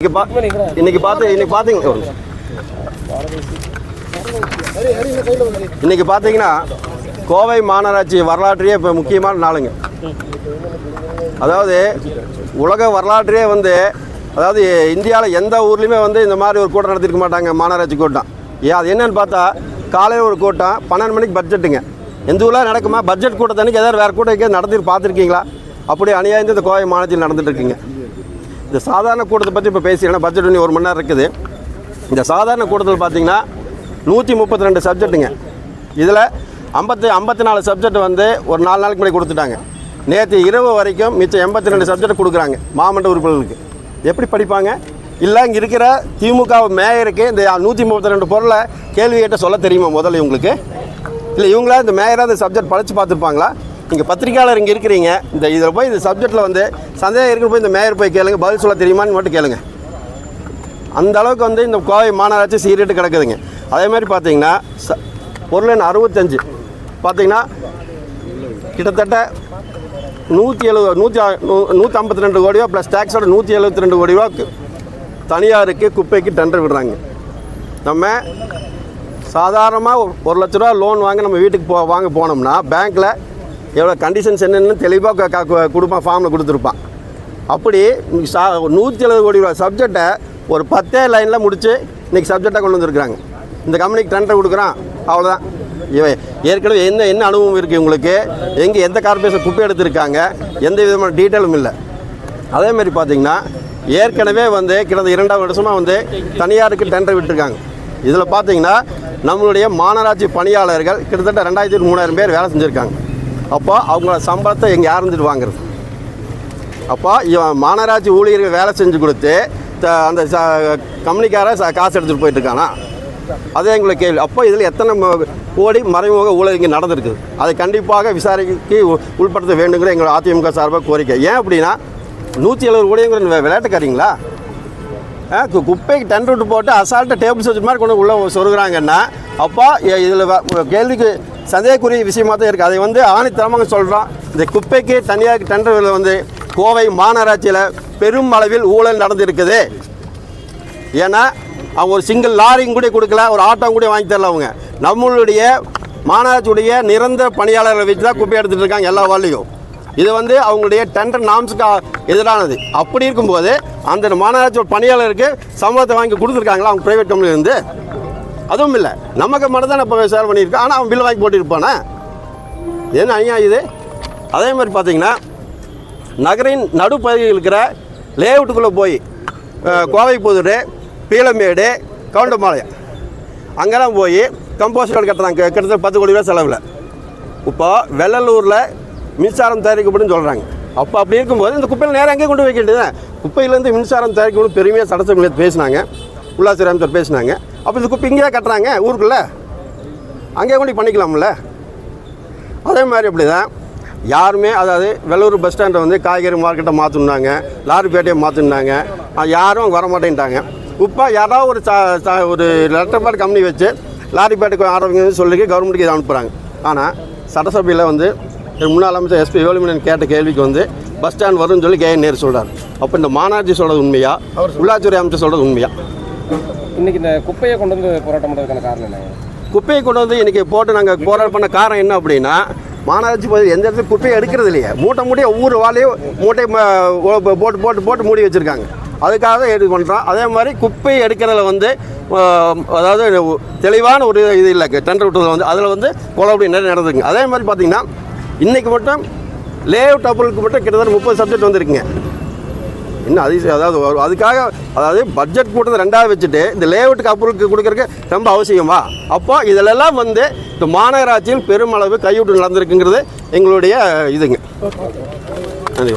இன்னைக்கு பார்த்தீங்கன்னா கோவை மாநகராட்சி வரலாற்றிலே இப்போ முக்கியமான நாளுங்க. அதாவது உலக வரலாற்றிலே அதாவது இந்தியாவில் எந்த ஊர்லேயுமே இந்த மாதிரி ஒரு கூட்டம் நடத்திருக்க மாட்டாங்க, மாநகராட்சி கூட்டம். அது என்னன்னு பார்த்தா காலையில் ஒரு கூட்டம், 12 மணிக்கு பட்ஜெட்டுங்க. எந்த ஊரில் நடக்குமா? பட்ஜெட் கூட்டத்தன்னைக்கு ஏதாவது வேறு கூட்டம் நடத்தி பார்த்துருக்கீங்களா? அப்படி அநியாயம் இந்த கோவை மாநகராட்சியில் நடந்துட்டு இருக்குங்க. இந்த சாதாரண கூட்டத்தை பற்றி இப்போ பேசிங்கன்னா பட்ஜெட் இன்னும் 1 மணி நேரம் இருக்குது. இந்த சாதாரண கூட்டத்தில் பார்த்தீங்கன்னா 132 சப்ஜெக்ட்டுங்க. இதில் 54 சப்ஜெக்ட் ஒரு 4 நாளைக்கு முன்னாடி கொடுத்துட்டாங்க. நேற்று இரவு வரைக்கும் மிச்சம் 82 சப்ஜெக்ட் கொடுக்குறாங்க மாமன்ற உறுப்பினர்களுக்கு. எப்படி படிப்பாங்க? இல்லை இங்கே இருக்கிற திமுக மேயருக்கு இந்த 132 பொருளை கேள்வி கேட்ட சொல்ல தெரியுமா முதல்ல இவங்களுக்கு? இல்லை இவங்களா இந்த மேயராக இந்த சப்ஜெக்ட் படித்து பார்த்துருப்பாங்களா? நீங்கள் பத்திரிக்கையாளர் இங்கே இருக்கிறீங்க, இதில் போய் இந்த சப்ஜெக்டில் சந்தேகம் இருக்கிற போய் இந்த மேயர் போய் கேளுங்க, பதில் சொல்ல தெரியுமான்னு மட்டும் கேளுங்க. அந்த அளவுக்கு இந்த கோவை மாநகராட்சி சீரிட்டு கிடக்குதுங்க. அதே மாதிரி பார்த்தீங்கன்னா பொருள் எண் 65 பார்த்தீங்கன்னா கிட்டத்தட்ட 152 கோடி ரூபா ப்ளஸ் டேக்ஸோட 172 கோடி ரூபா தனியாருக்கு குப்பைக்கு டெண்டர் விடுறாங்க. நம்ம சாதாரணமாக 1 லட்ச ரூபா லோன் வாங்க நம்ம வீட்டுக்கு வாங்க போனோம்னா பேங்க்கில் எவ்வளோ கண்டிஷன்ஸ் என்னென்னு தெளிவாக கொடுப்பான், ஃபார்மில் கொடுத்துருப்பான். அப்படி 170 கோடி ரூபா சப்ஜெக்டை ஒரு 10 லைனில் முடித்து இன்றைக்கி சப்ஜெக்டாக கொண்டு வந்துருக்குறாங்க. இந்த கம்பெனிக்கு டெண்டர் கொடுக்குறான், அவ்வளோதான். ஏற்கனவே என்ன அனுபவம் இருக்குது உங்களுக்கு? எந்த கார்பரேஷன் குப்பை எடுத்திருக்காங்க? எந்த விதமான டீட்டெயிலும் இல்லை. அதேமாதிரி பார்த்திங்கன்னா ஏற்கனவே கிட்டத்தட்ட 2வது வருஷமாக தனியாருக்கு டெண்டர் விட்டுருக்காங்க. இதில் பார்த்திங்கன்னா நம்மளுடைய மாநகராட்சி பணியாளர்கள் கிட்டத்தட்ட 2300 பேர் வேலை செஞ்சுருக்காங்க. அப்போ அவங்களோட சம்பளத்தை எங்கே யாருந்துட்டு வாங்குறது? அப்போ மாநகராட்சி ஊழியர்கள் வேலை செஞ்சு கொடுத்து அந்த கம்பெனிக்கார காசு எடுத்துகிட்டு போயிட்டுருக்கானா? அதே எங்களுக்கு கேள்வி. அப்போ இதில் எத்தனை கோடி மறைமுக ஊழல் இங்கே நடந்திருக்குது? அதை கண்டிப்பாக விசாரணைக்கு உட்படுத்த வேண்டுங்கிற எங்களோட அதிமுக சார்பாக கோரிக்கை. ஏன் அப்படின்னா 170 கோடிங்கிற விளையாட்டுக்காரீங்களா? குப்பைக்கு டெண்டர் விட்டு போட்டு அசால்ட்டாக டேபிள் சர்ஜ் மாதிரி கொண்டு உள்ளே சொருகிறாங்கன்னா அப்போ இதில் கேள்விக்கு சந்தேகக்குரிய விஷயமாக தான் இருக்குது. அதை ஆணித்தரமாக சொல்கிறோம். இந்த குப்பைக்கு தனியாக டெண்டர் கோவை மாநகராட்சியில் பெரும் அளவில் ஊழல் நடந்திருக்குது. ஏன்னா அவங்க ஒரு சிங்கிள் லாரியும் கூட கொடுக்கல, ஒரு ஆட்டோ கூட வாங்கி தரல. அவங்க நம்மளுடைய மாநகராட்சியுடைய நிரந்தர பணியாளர்களை வச்சு தான் குப்பை எடுத்துகிட்டு இருக்காங்க எல்லா வார்டிலையும். இது அவங்களுடைய டெண்டர் நாம்ஸுக்கு எதிரானது. அப்படி இருக்கும்போது அந்த மாநகராட்சி பணியாளருக்கு சம்பளத்தை வாங்கி கொடுத்துருக்காங்களா அவங்க ப்ரைவேட் கம்பெனிலேருந்து? அதுவும் இல்லை. நமக்கு மட்டும் தான் இப்போ சேர் பண்ணியிருக்கோம், ஆனால் அவன் பில் வாங்கி போட்டிருப்பானே. என்ன ஐயா இது? அதே மாதிரி பார்த்தீங்கன்னா நகரின் நடுப்பகுதியில் இருக்கிற லேஅவுட்டுக்குள்ளே போய் கோவை புதூர், பீளமேடு, கவுண்டம்பாளையம் அங்கெல்லாம் போய் கம்போஸ்ட் கட்டுறாங்க. கிட்டத்தட்ட 10 கோடி ரூபா செலவில். இப்போ வெள்ளலூரில் மின்சாரம் தயாரிக்கப்படும் சொல்கிறாங்க. அப்போ அப்படி இருக்கும்போது இந்த குப்பையில் நேரம் அங்கேயே கொண்டு வைக்க வேண்டியது. குப்பையிலேருந்து மின்சாரம் தயாரிக்கப்படும் பெருமையாக சட்டசபையில் பேசினாங்க, உள்ளாட்சி அமைச்சர் பேசினாங்க. அப்போ இந்த குப்பை இங்கேயே கட்டுறாங்க ஊருக்குள்ளே, அங்கேயே கொண்டு பண்ணிக்கலாம்ல. அதே மாதிரி அப்படி தான் யாருமே, அதாவது வெள்ளூர் பஸ் ஸ்டாண்டை காய்கறி மார்க்கெட்டை மாற்றினாங்க, லாரிப்பேட்டையை மாற்றினாங்க, யாரும் அங்கே வரமாட்டேன்ட்டாங்க. இப்போ யாராவது ஒரு லெட்டர் பேட் கம்பெனி வச்சு லாரிப்பேட்டைக்கு ஆரம்பிங்க சொல்லி கவர்மெண்ட்டுக்கு இதை அனுப்புகிறாங்க. ஆனால் சட்டசபையில் முன்னாள் அமைச்சர் SP வேலுமணியன் கேட்ட கேள்விக்கு பஸ் ஸ்டாண்ட் வரும்னு சொல்லி KN நேரு சொல்கிறார். அப்போ இந்த மாநகராட்சி சொல்கிறது உண்மையா, உள்ளாட்சித்துறை அமைச்சர் சொல்கிறது உண்மையா? இன்றைக்கி இந்த குப்பையை கொண்டு போராட்டம் பண்ணுறதுக்கான காரணம் என்ன? குப்பையை கொண்டு இன்றைக்கி போட்டு நாங்கள் போராட்டம் பண்ண காரணம் என்ன அப்படின்னா, மாநகராட்சி எந்த இடத்துல குப்பையை எடுக்கிறது இல்லையே. மூட்டை ஒவ்வொரு வாழையும் மூட்டை போட்டு போட்டு போட்டு மூடி வச்சுருக்காங்க. அதுக்காக தான் எடுத்து பண்ணுறோம். அதே மாதிரி குப்பையை எடுக்கிறதுல அதாவது தெளிவான ஒரு இது இல்லை. டெண்டர் விட்டதில் அதில் குளப்படி நிறைய நடந்துருக்குங்க. அதே மாதிரி பார்த்திங்கன்னா இன்றைக்கி மட்டும் லேஅவுட் அப்ரூவலுக்கு மட்டும் கிட்டத்தட்ட 30 சப்ஜெக்ட் வந்துருக்குங்க. இன்னும் அதுக்காக பட்ஜெட் கூட்டத்தை 2ஆக வச்சுட்டு இந்த லேஅவுட்டுக்கு அப்ரூவலுக்கு கொடுக்கறதுக்கு ரொம்ப அவசியமா? அப்போ இதிலெல்லாம் இந்த மாநகராட்சியில் பெருமளவு கையூட்டு நடந்திருக்குங்கிறது எங்களுடைய இதுங்க. நன்றி.